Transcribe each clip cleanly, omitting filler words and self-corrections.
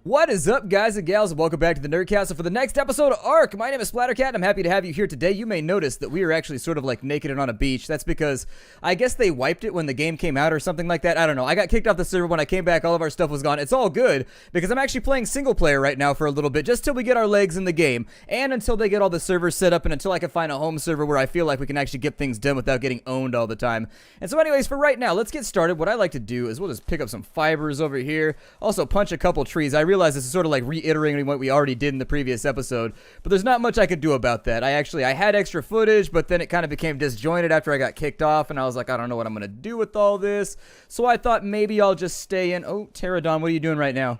What is up, guys and gals, and welcome back to the Nerdcast. So for the next episode of Ark, my name is Splattercat, and I'm happy to have you here today. You may notice that we are actually sort of like naked and on a beach. That's because I guess they wiped it when the game came out or something like that. I don't know. I got kicked off the server. When I came back, all of our stuff was gone. It's all good because I'm actually playing single player right now for a little bit, just till we get our legs in the game and until they get all the servers set up and until I can find a home server where I feel like we can actually get things done without getting owned all the time. And so anyways, for right now, let's get started. What I like to do is we'll just pick up some fibers over here, also punch a couple trees. I realize this is sort of like reiterating what we already did in the previous episode, but there's not much I could do about that. I had extra footage, but then it kind of became disjointed after I got kicked off, and I was like, I don't know what I'm gonna do with all this, so I thought maybe I'll just stay in. Oh, Pterodon, what are you doing right now?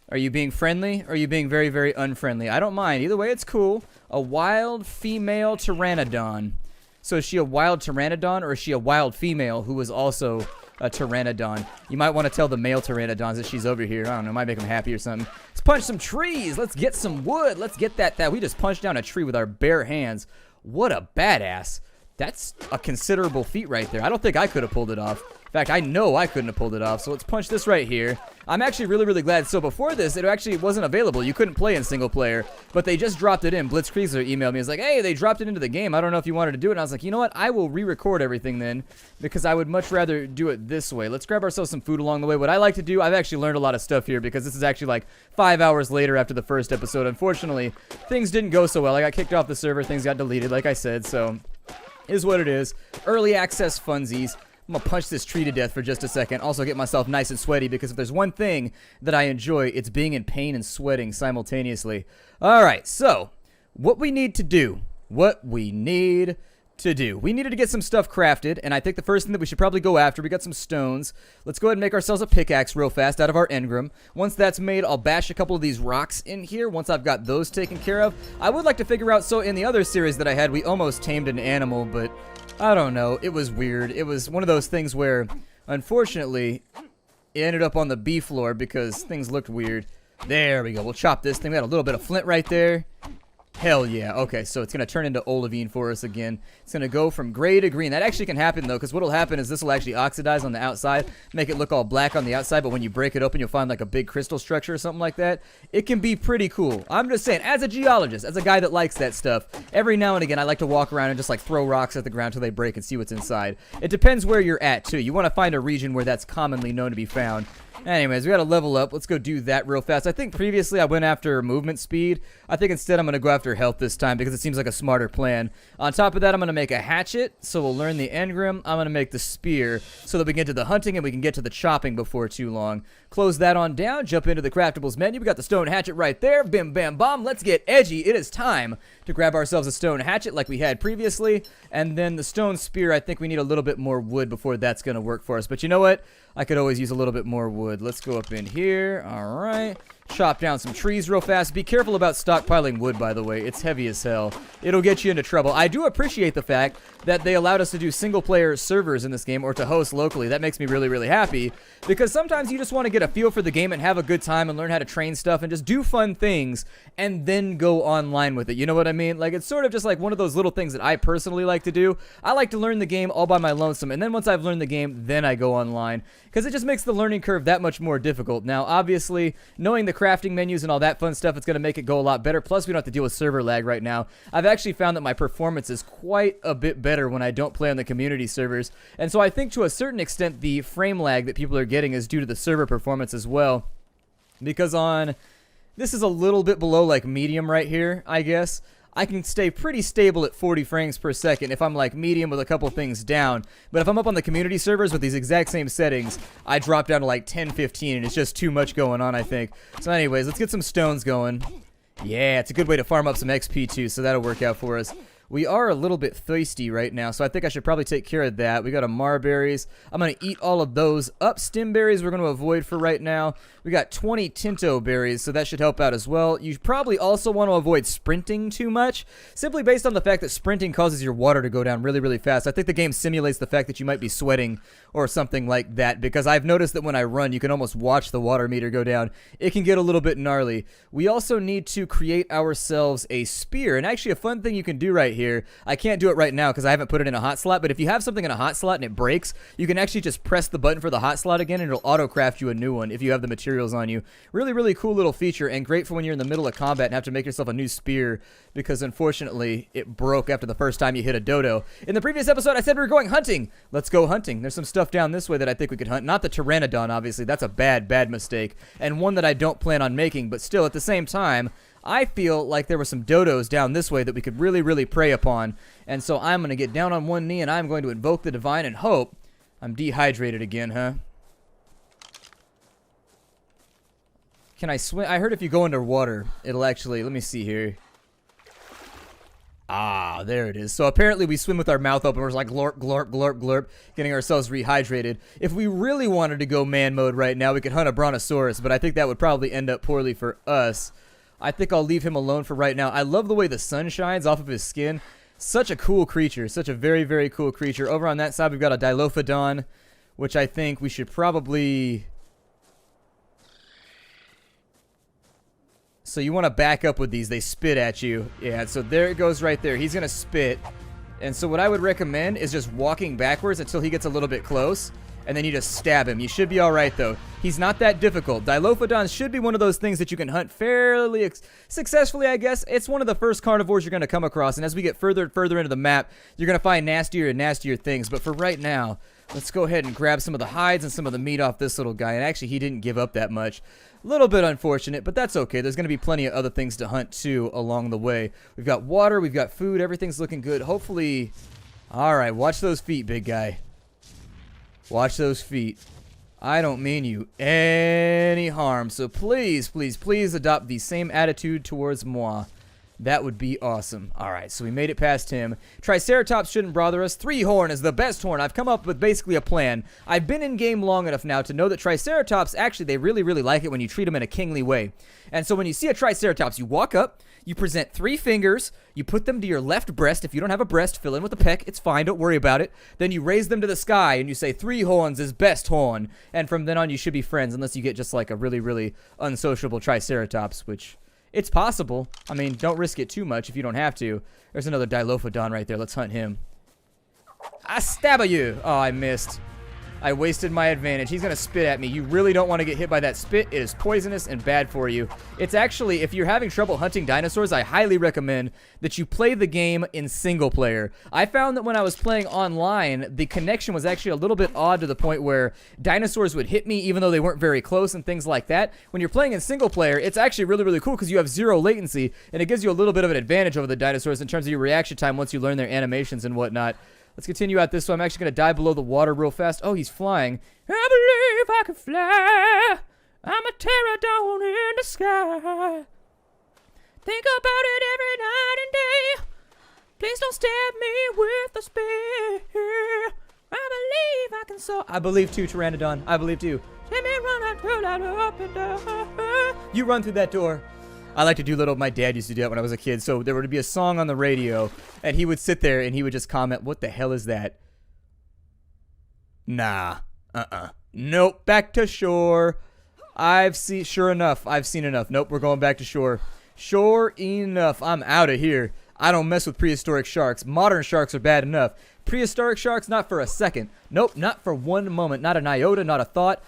Are you being friendly, or are you being very, very unfriendly? I don't mind. Either way, it's cool. A wild female pteranodon. So is she a wild pteranodon, or is she a wild female who is also a pteranodon? You might want to tell the male pteranodons that she's over here. I don't know, might make them happy or something. Let's punch some trees. Let's get some wood. Let's get that. We just punched down a tree with our bare hands. What a badass. That's a considerable feat right there. I don't think I could have pulled it off. In fact, I know I couldn't have pulled it off. So let's punch this right here. I'm actually really, really glad. So before this, it actually wasn't available. You couldn't play in single player, but they just dropped it in. Blitzkriegler emailed me. He's like, hey, they dropped it into the game. I don't know if you wanted to do it. And I was like, you know what? I will re-record everything then because I would much rather do it this way. Let's grab ourselves some food along the way. What I like to do, I've actually learned a lot of stuff here because this is actually like 5 hours later after the first episode. Unfortunately, things didn't go so well. I got kicked off the server. Things got deleted, like I said. So is what it is. Early access funsies. I'm gonna punch this tree to death for just a second. Also get myself nice and sweaty because if there's one thing that I enjoy, it's being in pain and sweating simultaneously. Alright, so what we need to do. We needed to get some stuff crafted, and I think the first thing that we should probably go after, we got some stones. Let's go ahead and make ourselves a pickaxe real fast out of our engram. Once that's made, I'll bash a couple of these rocks in here once I've got those taken care of. I would like to figure out, so in the other series that I had, we almost tamed an animal, but I don't know. It was weird. It was one of those things where, unfortunately, it ended up on the B floor because things looked weird. There we go. We'll chop this thing. We got a little bit of flint right there. Hell yeah. Okay, so it's going to turn into olivine for us again. It's going to go from gray to green. That actually can happen, though, because what will happen is this will actually oxidize on the outside, make it look all black on the outside, but when you break it open, you'll find like a big crystal structure or something like that. It can be pretty cool. I'm just saying, as a geologist, as a guy that likes that stuff, every now and again, I like to walk around and just like throw rocks at the ground till they break and see what's inside. It depends where you're at, too. You want to find a region where that's commonly known to be found. Anyways, we got to level up. Let's go do that real fast. I think previously I went after movement speed. I think instead I'm going to go after health this time because it seems like a smarter plan. On top of that, I'm going to make a hatchet, so we'll learn the engram. I'm going to make the spear so that we get to the hunting and we can get to the chopping before too long. Close that on down, jump into the craftables menu. We got the stone hatchet right there. Bim, bam, bomb. Let's get edgy. It is time to grab ourselves a stone hatchet like we had previously. And then the stone spear, I think we need a little bit more wood before that's going to work for us. But you know what? I could always use a little bit more wood. Let's go up in here. All right. Chop down some trees real fast. Be careful about stockpiling wood, by the way. It's heavy as hell. It'll get you into trouble. I do appreciate the fact that they allowed us to do single-player servers in this game or to host locally. That makes me really, really happy because sometimes you just want to get a feel for the game and have a good time and learn how to train stuff and just do fun things and then go online with it. You know what I mean? Like, it's sort of just like one of those little things that I personally like to do. I like to learn the game all by my lonesome, and then once I've learned the game, then I go online because it just makes the learning curve that much more difficult. Now, obviously, knowing the crafting menus and all that fun stuff, it's going to make it go a lot better. Plus, we don't have to deal with server lag right now. I've actually found that my performance is quite a bit better when I don't play on the community servers. And so I think to a certain extent, the frame lag that people are getting is due to the server performance as well. Because this is a little bit below like medium right here, I guess. I can stay pretty stable at 40 frames per second if I'm like medium with a couple things down. But if I'm up on the community servers with these exact same settings, I drop down to like 10, 15, and it's just too much going on, I think. So anyways, let's get some stones going. Yeah, it's a good way to farm up some XP too, so that'll work out for us. We are a little bit thirsty right now, so I think I should probably take care of that. We got marberries. I'm going to eat all of those up. Stem berries we're going to avoid for right now. We got 20 tinto berries, so that should help out as well. You probably also want to avoid sprinting too much, simply based on the fact that sprinting causes your water to go down really, really fast. I think the game simulates the fact that you might be sweating or something like that, because I've noticed that when I run, you can almost watch the water meter go down. It can get a little bit gnarly. We also need to create ourselves a spear, and actually a fun thing you can do right here here. I can't do it right now because I haven't put it in a hot slot, but if you have something in a hot slot and it breaks, you can actually just press the button for the hot slot again and it'll auto-craft you a new one if you have the materials on you. Really, really cool little feature and great for when you're in the middle of combat and have to make yourself a new spear because unfortunately it broke after the first time you hit a dodo. In the previous episode, I said we were going hunting. Let's go hunting. There's some stuff down this way that I think we could hunt. Not the pteranodon, obviously. That's a bad, bad mistake and one that I don't plan on making, but still at the same time, I feel like there were some dodos down this way that we could really, really prey upon. And so I'm going to get down on one knee and I'm going to invoke the divine and hope. I'm dehydrated again, huh? Can I swim? I heard if you go underwater, it'll actually... Let me see here. Ah, there it is. So apparently we swim with our mouth open. We're just like glorp, glorp, glorp, glorp, getting ourselves rehydrated. If we really wanted to go man mode right now, we could hunt a brontosaurus, but I think that would probably end up poorly for us. I think I'll leave him alone for right now. I love the way the sun shines off of his skin. Such a cool creature. Such a very, very cool creature. Over on that side, we've got a dilophodon, which I think we should probably... So you want to back up with these. They spit at you. Yeah, so there it goes right there. He's going to spit. And so what I would recommend is just walking backwards until he gets a little bit close. And then you just stab him. You should be all right, though. He's not that difficult. Dilophodons should be one of those things that you can hunt fairly successfully, I guess. It's one of the first carnivores you're going to come across. And as we get further and further into the map, you're going to find nastier and nastier things. But for right now, let's go ahead and grab some of the hides and some of the meat off this little guy. And actually, he didn't give up that much. A little bit unfortunate, but that's okay. There's going to be plenty of other things to hunt, too, along the way. We've got water. We've got food. Everything's looking good. Hopefully... All right, watch those feet, big guy. Watch those feet. I don't mean you any harm, so please, please, please adopt the same attitude towards moi. That would be awesome. All right, so we made it past him. Triceratops shouldn't bother us. 3-horn is the best horn. I've come up with basically a plan. I've been in game long enough now to know that Triceratops, actually, they really, really like it when you treat them in a kingly way. And so when you see a Triceratops, you walk up, you present 3 fingers, you put them to your left breast. If you don't have a breast, fill in with a peck. It's fine. Don't worry about it. Then you raise them to the sky, and you say, 3 horns is best horn. And from then on, you should be friends, unless you get just like a really, really unsociable Triceratops, which... It's possible. I mean, don't risk it too much if you don't have to. There's another Dilophodon right there. Let's hunt him. I stab you. Oh, I missed. I wasted my advantage. He's going to spit at me. You really don't want to get hit by that spit. It is poisonous and bad for you. It's actually, if you're having trouble hunting dinosaurs, I highly recommend that you play the game in single player. I found that when I was playing online, the connection was actually a little bit odd to the point where dinosaurs would hit me even though they weren't very close and things like that. When you're playing in single player, it's actually really, really cool because you have 0 latency and it gives you a little bit of an advantage over the dinosaurs in terms of your reaction time once you learn their animations and whatnot. Let's continue out this way. I'm actually going to dive below the water real fast. Oh, he's flying. I believe I can fly. I'm a pterodon in the sky. Think about it every night and day. Please don't stab me with a spear. I believe I can soar. I believe too, Pteranodon. I believe too. Let me run through that open door. You run through that door. I like to do little, my dad used to do that when I was a kid. So there would be a song on the radio, and he would sit there and he would just comment, what the hell is that? Nah. Nope. Back to shore. Sure enough. I've seen enough. Nope. We're going back to shore. Sure enough. I'm out of here. I don't mess with prehistoric sharks. Modern sharks are bad enough. Prehistoric sharks, not for a second. Nope. Not for one moment. Not an iota. Not a thought.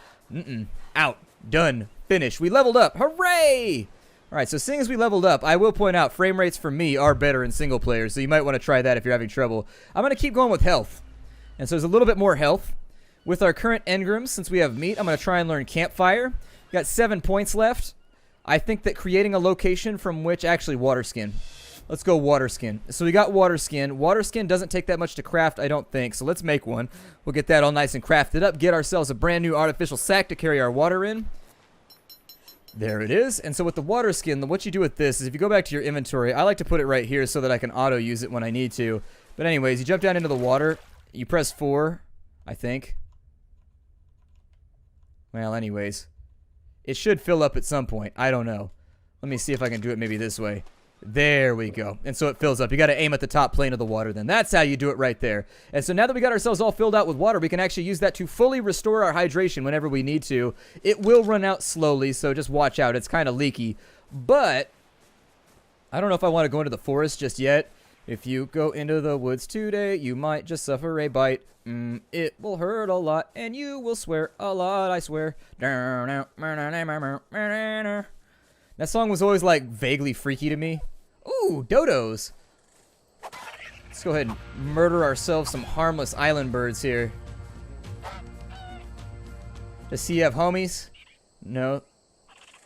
Out. Done. Finished. We leveled up. Hooray! Alright, so seeing as we leveled up, I will point out frame rates for me are better in single player, so you might want to try that if you're having trouble. I'm going to keep going with health. And so there's a little bit more health. With our current engrams, since we have meat, I'm going to try and learn campfire. Got 7 points left. I think that creating a location from which... Actually, water skin. Let's go water skin. So we got water skin. Water skin doesn't take that much to craft, I don't think, so let's make one. We'll get that all nice and crafted up, get ourselves a brand new artificial sack to carry our water in. There it is. And so with the water skin, what you do with this is if you go back to your inventory, I like to put it right here so that I can auto use it when I need to. But anyways, you jump down into the water, you press 4, I think. Well, anyways, it should fill up at some point. I don't know. Let me see if I can do it maybe this way. There we go. And so it fills up. You got to aim at the top plane of the water then. That's how you do it right there. And so now that we got ourselves all filled out with water, we can actually use that to fully restore our hydration whenever we need to. It will run out slowly, so just watch out. It's kind of leaky. But I don't know if I want to go into the forest just yet. If you go into the woods today, you might just suffer a bite. It will hurt a lot, and you will swear a lot, I swear. That song was always, like, vaguely freaky to me. Ooh, dodos. Let's go ahead and murder ourselves some harmless island birds here. Does he have homies? No.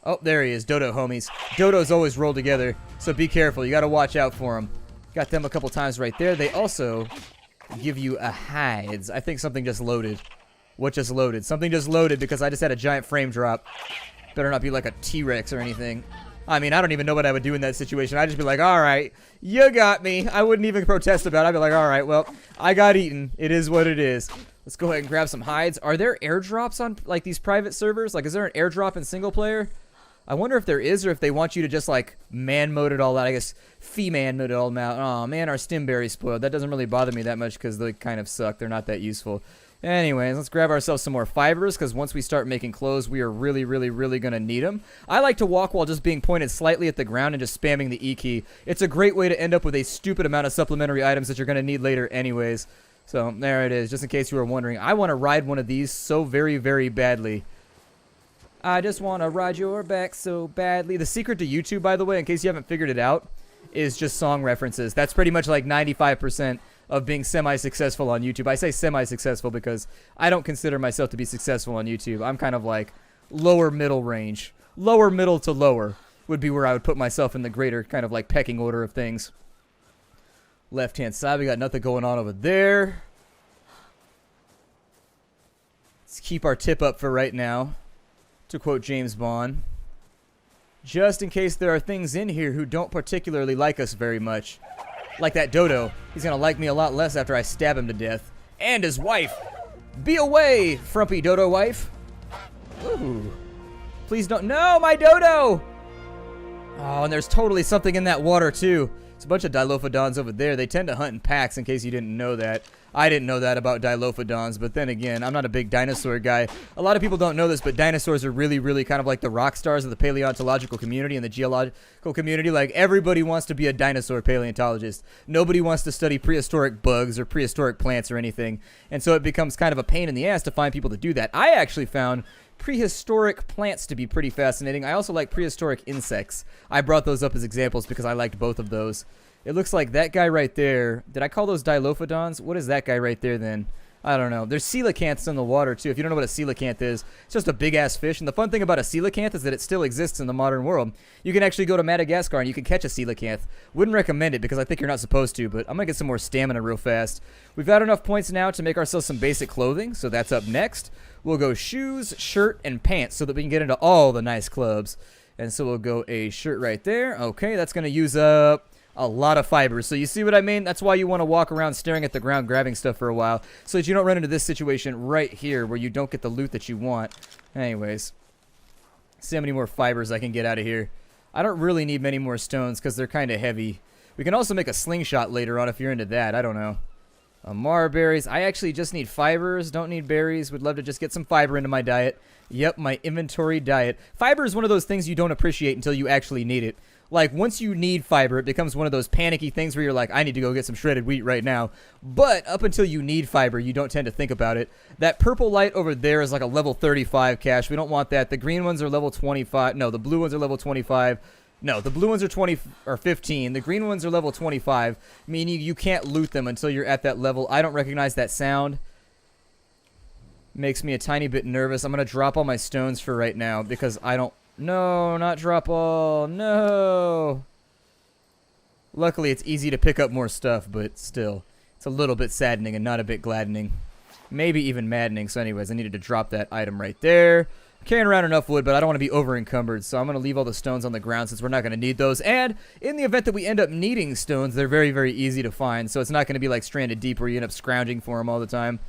Oh, there he is. Dodo homies. Dodos always roll together, so be careful. You gotta watch out for them. Got them a couple times right there. They also give you a hides. I think something just loaded. What just loaded? Something just loaded because I just had a giant frame drop. Better not be like a T-Rex or anything. I mean, I don't even know what I would do in that situation. I'd just be like, all right, you got me. I wouldn't even protest about it. I'd be like, all right, well, I got eaten. It is what it is. Let's go ahead and grab some hides. Are there airdrops on, like, these private servers? Like, is there an airdrop in single player? I wonder if there is, or if they want you to just, like, man mode it all out. I guess fee-man mode it all out. Oh man, our stimberries spoiled. That doesn't really bother me that much because they kind of suck. They're not that useful. Anyways, let's grab ourselves some more fibers because once we start making clothes, we are really, really, really going to need them. I like to walk while just being pointed slightly at the ground and just spamming the E key. It's a great way to end up with a stupid amount of supplementary items that you're going to need later anyways. So there it is, just in case you were wondering. I want to ride one of these so very, very badly. I just want to ride your back so badly. The secret to YouTube, by the way, in case you haven't figured it out, is just song references. That's pretty much like 95% of being semi-successful on YouTube. I say semi-successful because I don't consider myself to be successful on YouTube. I'm kind of like lower middle range. Lower middle to lower would be where I would put myself in the greater kind of like pecking order of things. Left-hand side, we got nothing going on over there. Let's keep our tip up for right now, to quote James Bond. Just in case there are things in here who don't particularly like us very much. Like that dodo. He's gonna like me a lot less after I stab him to death. And his wife. Be away, frumpy dodo wife. Ooh. Please don't. No, my dodo! Oh, and there's totally something in that water, too. It's a bunch of dilophodons over there. They tend to hunt in packs, in case you didn't know that. I didn't know that about dilophodons, but then again, I'm not a big dinosaur guy. A lot of people don't know this, but dinosaurs are really, really kind of like the rock stars of the paleontological community and the geological community. Like, everybody wants to be a dinosaur paleontologist. Nobody wants to study prehistoric bugs or prehistoric plants or anything. And so it becomes kind of a pain in the ass to find people to do that. I actually found prehistoric plants to be pretty fascinating. I also like prehistoric insects. I brought those up as examples because I liked both of those. It looks like that guy right there. Did I call those dilophodons? What is that guy right there then? I don't know. There's coelacanths in the water too. If you don't know what a coelacanth is, it's just a big ass fish. And the fun thing about a coelacanth is that it still exists in the modern world. You can actually go to Madagascar and you can catch a coelacanth. Wouldn't recommend it because I think you're not supposed to, but I'm gonna get some more stamina real fast. We've got enough points now to make ourselves some basic clothing, so that's up next. We'll go shoes, shirt, and pants so that we can get into all the nice clubs. And so we'll go a shirt right there. Okay, that's gonna use up a lot of fibers. So you see what I mean? That's why you want to walk around staring at the ground grabbing stuff for a while, so that you don't run into this situation right here where you don't get the loot that you want. Anyways, see how many more fibers I can get out of here. I don't really need many more stones because they're kind of heavy. We can also make a slingshot later on if you're into that. I don't know. Marberries. I actually just need fibers. Don't need berries. Would love to just get some fiber into my diet. Yep, my inventory diet. Fiber is one of those things you don't appreciate until you actually need it. Like, once you need fiber, it becomes one of those panicky things where you're like, I need to go get some shredded wheat right now. But up until you need fiber, you don't tend to think about it. That purple light over there is like a level 35 cache. We don't want that. The green ones are level 25. No, the blue ones are level 25. No, the blue ones are 20 or 15. The green ones are level 25, meaning you can't loot them until you're at that level. I don't recognize that sound. Makes me a tiny bit nervous. I'm going to drop all my stones for right now because I don't... No, not drop all. No. Luckily, it's easy to pick up more stuff, but still. It's a little bit saddening and not a bit gladdening. Maybe even maddening. So anyways, I needed to drop that item right there. I'm carrying around enough wood, but I don't want to be over-encumbered, so I'm going to leave all the stones on the ground since we're not going to need those. And in the event that we end up needing stones, they're very, very easy to find, so it's not going to be like Stranded Deep where you end up scrounging for them all the time.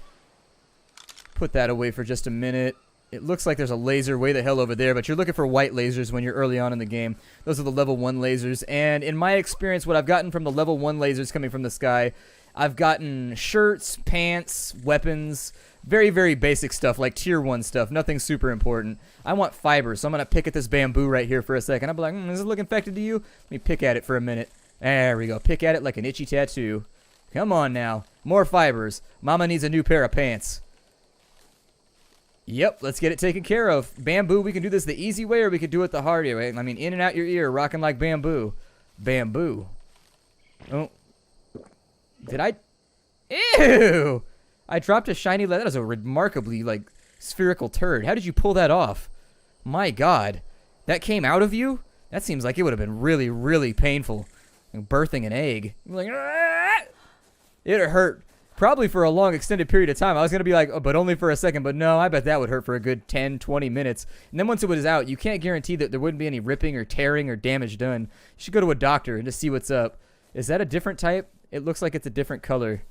Put that away for just a minute. It looks like there's a laser way the hell over there, but you're looking for white lasers when you're early on in the game. Those are the level 1 lasers, and in my experience, what I've gotten from the level 1 lasers coming from the sky, I've gotten shirts, pants, weapons, very, very basic stuff, like tier 1 stuff, nothing super important. I want fiber, so I'm going to pick at this bamboo right here for a second. I'll be like, does it look infected to you? Let me pick at it for a minute. There we go. Pick at it like an itchy tattoo. Come on now. More fibers. Mama needs a new pair of pants. Yep, let's get it taken care of. Bamboo, we can do this the easy way or we could do it the hard way. I mean, in and out your ear, rocking like bamboo. Bamboo. Oh. Did I? Ew! I dropped a shiny leather. That was a remarkably, like, spherical turd. How did you pull that off? My God. That came out of you? That seems like it would have been really, really painful. Like birthing an egg. Like, ah! It hurt. Probably for a long extended period of time. I was going to be like, oh, but only for a second. But no, I bet that would hurt for a good 10, 20 minutes. And then once it was out, you can't guarantee that there wouldn't be any ripping or tearing or damage done. You should go to a doctor and just see what's up. Is that a different type? It looks like it's a different color.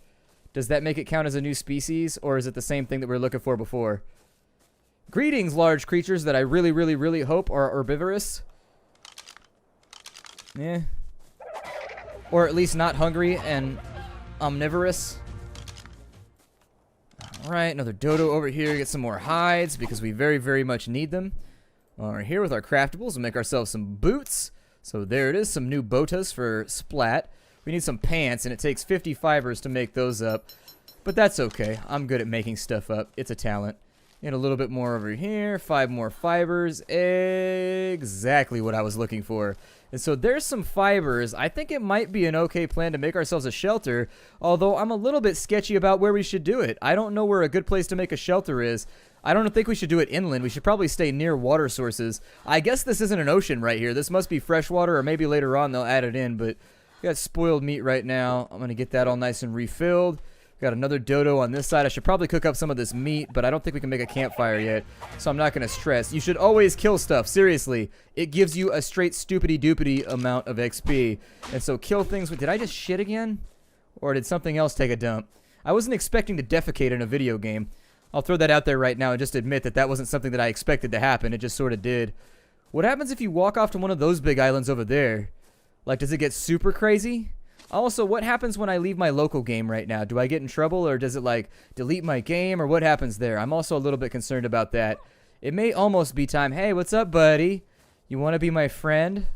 Does that make it count as a new species? Or is it the same thing that we were looking for before? Greetings, large creatures that I really, really, really hope are herbivorous. Yeah. Or at least not hungry and omnivorous. Alright, another dodo over here. Get some more hides because we very, very much need them. We're here with our craftables. We'll make ourselves some boots. So there it is, some new botas for Splat. We need some pants, and it takes 50 fibers to make those up. But that's okay. I'm good at making stuff up. It's a talent. And a little bit more over here. 5 more fibers. Exactly what I was looking for. And so there's some fibers. I think it might be an okay plan to make ourselves a shelter, although I'm a little bit sketchy about where we should do it. I don't know where a good place to make a shelter is. I don't think we should do it inland. We should probably stay near water sources. I guess this isn't an ocean right here. This must be freshwater, or maybe later on they'll add it in, but we got spoiled meat right now. I'm going to get that all nice and refilled. Got another dodo on this side. I should probably cook up some of this meat, but I don't think we can make a campfire yet, so I'm not going to stress. You should always kill stuff, seriously. It gives you a straight stupidity-doopity amount of XP. And so kill things with... Did I just shit again? Or did something else take a dump? I wasn't expecting to defecate in a video game. I'll throw that out there right now and just admit that that wasn't something that I expected to happen. It just sort of did. What happens if you walk off to one of those big islands over there? Like, does it get super crazy? Also, what happens when I leave my local game right now? Do I get in trouble, or does it, like, delete my game, or what happens there? I'm also a little bit concerned about that. It may almost be time. Hey, what's up, buddy? You want to be my friend?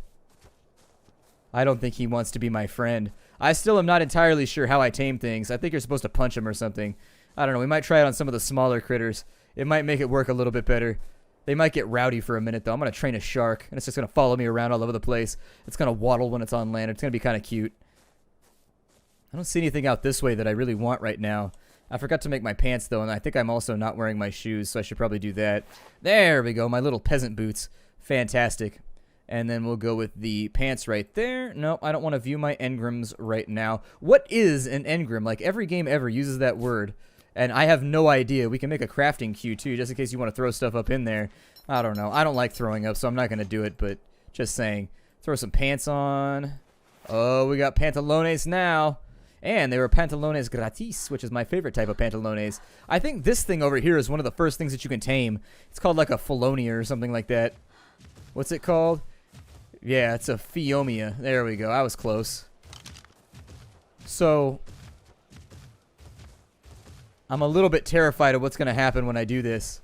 I don't think he wants to be my friend. I still am not entirely sure how I tame things. I think you're supposed to punch him or something. I don't know. We might try it on some of the smaller critters. It might make it work a little bit better. They might get rowdy for a minute, though. I'm going to train a shark, and it's just going to follow me around all over the place. It's going to waddle when it's on land. It's going to be kind of cute. I don't see anything out this way that I really want right now. I forgot to make my pants, though, and I think I'm also not wearing my shoes, so I should probably do that. There we go, my little peasant boots. Fantastic. And then we'll go with the pants right there. No, I don't want to view my engrams right now. What is an engram? Like, every game ever uses that word, and I have no idea. We can make a crafting queue, too, just in case you want to throw stuff up in there. I don't know. I don't like throwing up, so I'm not going to do it, but just saying. Throw some pants on. Oh, we got pantalones now. And they were pantalones gratis, which is my favorite type of pantalones. I think this thing over here is one of the first things that you can tame. It's called like a Felonia or something like that. What's it called? Yeah, it's a Phiomia. There we go. I was close. So, I'm a little bit terrified of what's going to happen when I do this.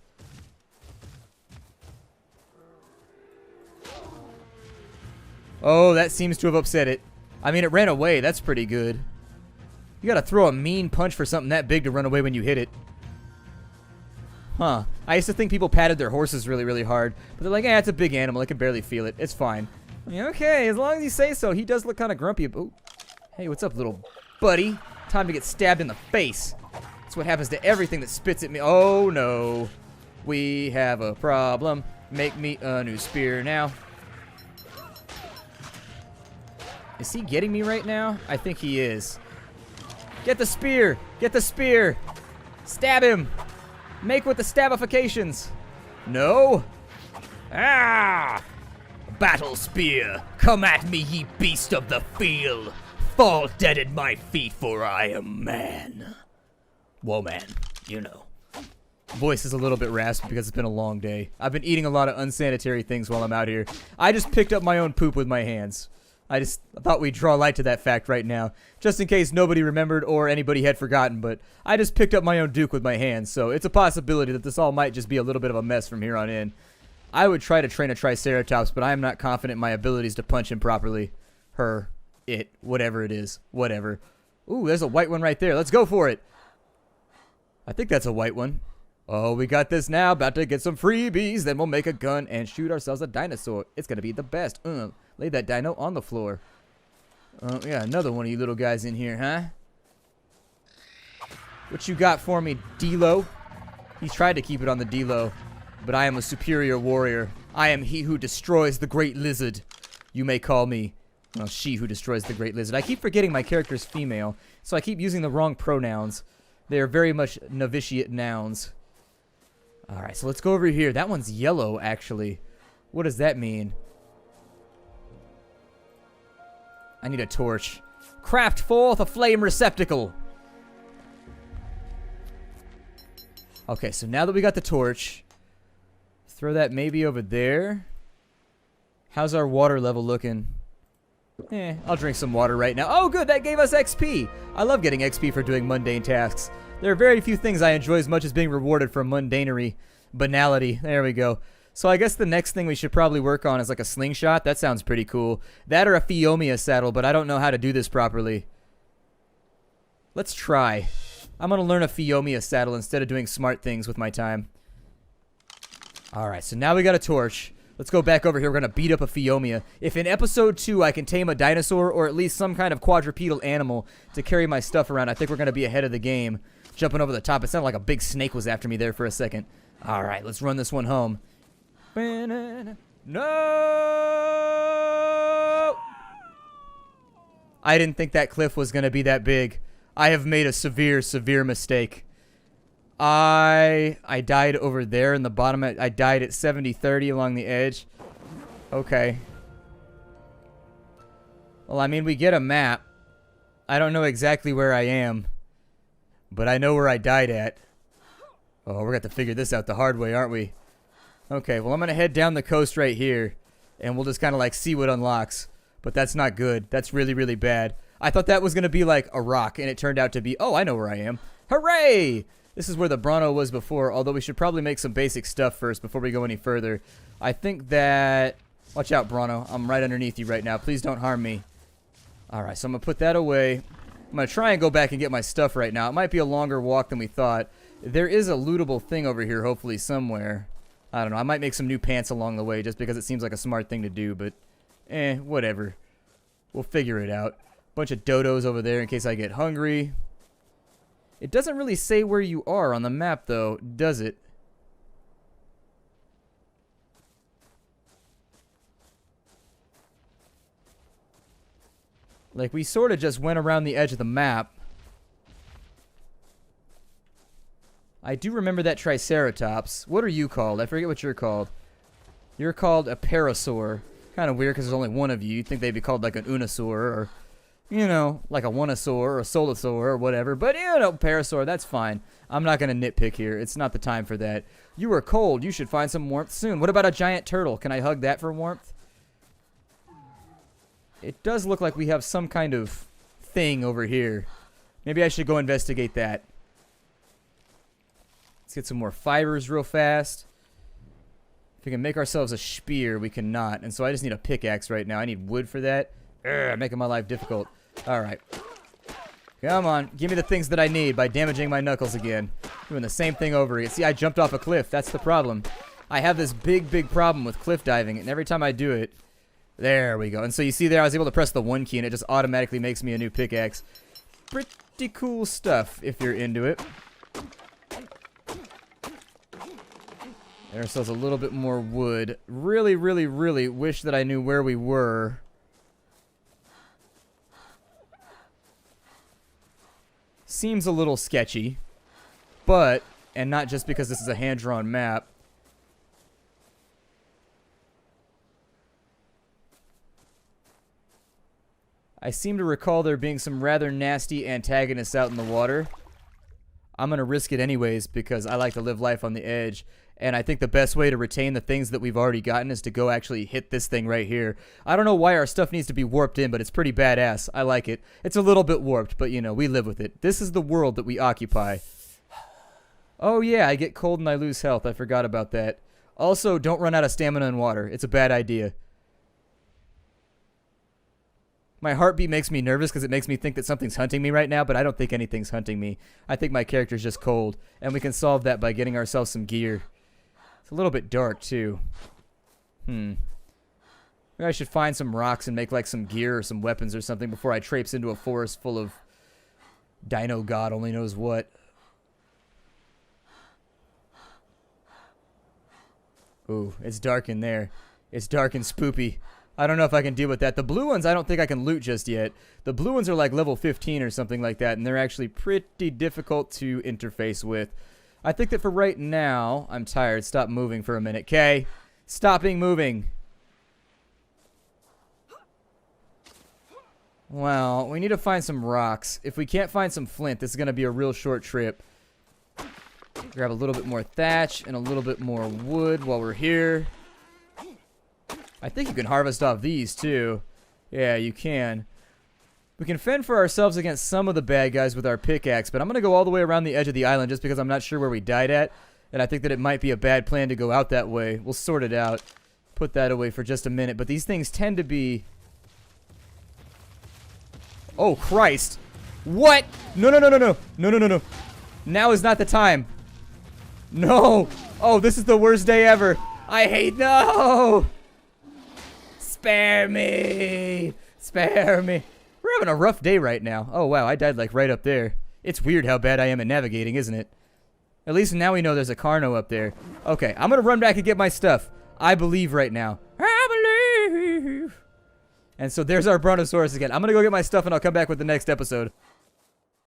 Oh, that seems to have upset it. I mean, it ran away. That's pretty good. You gotta throw a mean punch for something that big to run away when you hit it. Huh. I used to think people patted their horses really, really hard. But they're like, eh, it's a big animal. It can barely feel it. It's fine. Yeah, okay, as long as you say so. He does look kind of grumpy. Oh. Hey, what's up, little buddy? Time to get stabbed in the face. That's what happens to everything that spits at me. Oh, no. We have a problem. Make me a new spear now. Is he getting me right now? I think he is. Get the spear! Get the spear! Stab him! Make with the stabifications! No! Ah! Battle spear! Come at me, ye beast of the field! Fall dead at my feet, for I am man. Woman, you know. Voice is a little bit raspy because it's been a long day. I've been eating a lot of unsanitary things while I'm out here. I just picked up my own poop with my hands. I thought we'd draw light to that fact right now, just in case nobody remembered or anybody had forgotten, but I just picked up my own Duke with my hands, so it's a possibility that this all might just be a little bit of a mess from here on in. I would try to train a Triceratops, but I am not confident in my abilities to punch him properly. Her. whatever it is. Whatever. Ooh, there's a white one right there. Let's go for it. I think that's a white one. Oh, we got this now. About to get some freebies. Then we'll make a gun and shoot ourselves a dinosaur. It's going to be the best. Lay that dino on the floor. Oh, yeah, another one of you little guys in here, huh? What you got for me, D-Lo? He tried to keep it on the D-Lo, but I am a superior warrior. I am he who destroys the great lizard. You may call me, well, she who destroys the great lizard. I keep forgetting my character's female, so I keep using the wrong pronouns. They are very much novitiate nouns. Alright, so let's go over here. That one's yellow, actually. What does that mean? I need a torch. Craft forth a flame receptacle. Okay, so now that we got the torch, throw that maybe over there. How's our water level looking? I'll drink some water right now. Oh, good, that gave us XP. I love getting XP for doing mundane tasks. There are very few things I enjoy as much as being rewarded for mundanery. Banality. There we go. So I guess the next thing we should probably work on is like a slingshot. That sounds pretty cool. That or a Phiomia saddle, but I don't know how to do this properly. Let's try. I'm going to learn a Phiomia saddle instead of doing smart things with my time. Alright, so now we got a torch. Let's go back over here. We're going to beat up a Phiomia. If in episode 2 I can tame a dinosaur or at least some kind of quadrupedal animal to carry my stuff around, I think we're going to be ahead of the game. Jumping over the top. It sounded like a big snake was after me there for a second. Alright, let's run this one home. No! I didn't think that cliff was going to be that big. I have made a severe, severe mistake. I died over there in the bottom. I died at 70-30 along the edge. Okay. Well, I mean, we get a map. I don't know exactly where I am, but I know where I died at. Oh, we're going to have to figure this out the hard way, aren't we? Okay, well, I'm going to head down the coast right here, and we'll just kind of like see what unlocks. But that's not good. That's really, really bad. I thought that was going to be like a rock, and it turned out to be, oh, I know where I am. Hooray! This is where the Bronto was before, although we should probably make some basic stuff first before we go any further. I think that... Watch out, Bronto. I'm right underneath you right now. Please don't harm me. Alright, so I'm going to put that away. I'm going to try and go back and get my stuff right now. It might be a longer walk than we thought. There is a lootable thing over here, hopefully, somewhere. I don't know. I might make some new pants along the way just because it seems like a smart thing to do, but... whatever. We'll figure it out. Bunch of dodos over there in case I get hungry. It doesn't really say where you are on the map, though, does it? Like, we sort of just went around the edge of the map. I do remember that Triceratops. What are you called? I forget what you're called. You're called a parasaur. Kind of weird because there's only one of you. You'd think they'd be called like an unosaur or, you know, like a oneosaur or a solosaur or whatever. But, you know, parasaur, that's fine. I'm not going to nitpick here. It's not the time for that. You are cold. You should find some warmth soon. What about a giant turtle? Can I hug that for warmth? It does look like we have some kind of thing over here. Maybe I should go investigate that. Let's get some more fibers real fast. If we can make ourselves a spear, we cannot. And so I just need a pickaxe right now. I need wood for that. Making my life difficult. Alright. Come on. Give me the things that I need by damaging my knuckles again. Doing the same thing over again. See, I jumped off a cliff. That's the problem. I have this big, big problem with cliff diving. And every time I do it... There we go. And so you see there, I was able to press the 1 key, and it just automatically makes me a new pickaxe. Pretty cool stuff, if you're into it. There's ourselves a little bit more wood. Really, really, really wish that I knew where we were. Seems a little sketchy. But, and not just because this is a hand-drawn map. I seem to recall there being some rather nasty antagonists out in the water. I'm going to risk it anyways because I like to live life on the edge. And I think the best way to retain the things that we've already gotten is to go actually hit this thing right here. I don't know why our stuff needs to be warped in, but it's pretty badass. I like it. It's a little bit warped, but you know, we live with it. This is the world that we occupy. Oh yeah, I get cold and I lose health. I forgot about that. Also, don't run out of stamina and water. It's a bad idea. My heartbeat makes me nervous because it makes me think that something's hunting me right now, but I don't think anything's hunting me. I think my character's just cold, and we can solve that by getting ourselves some gear. It's a little bit dark, too. Maybe I should find some rocks and make, like, some gear or some weapons or something before I traipse into a forest full of dino god only knows what. Ooh, it's dark in there. It's dark and spoopy. I don't know if I can deal with that. The blue ones I don't think I can loot just yet. The blue ones are like level 15 or something like that, and they're actually pretty difficult to interface with. I think that for right now, I'm tired. Stop moving for a minute, okay? Stopping moving. Well, we need to find some rocks. If we can't find some flint, this is going to be a real short trip. Grab a little bit more thatch and a little bit more wood while we're here. I think you can harvest off these, too. Yeah, you can. We can fend for ourselves against some of the bad guys with our pickaxe, but I'm going to go all the way around the edge of the island just because I'm not sure where we died at, and I think that it might be a bad plan to go out that way. We'll sort it out. Put that away for just a minute, but these things tend to be... Oh, Christ. What? No, no, no, no, no. No, no, no, no. Now is not the time. No. Oh, this is the worst day ever. I hate... No. Spare me! Spare me! We're having a rough day right now. Oh, wow, I died like right up there. It's weird how bad I am at navigating, isn't it? At least now we know there's a Carno up there. Okay, I'm gonna run back and get my stuff. I believe right now. I believe! And so there's our Brontosaurus again. I'm gonna go get my stuff and I'll come back with the next episode.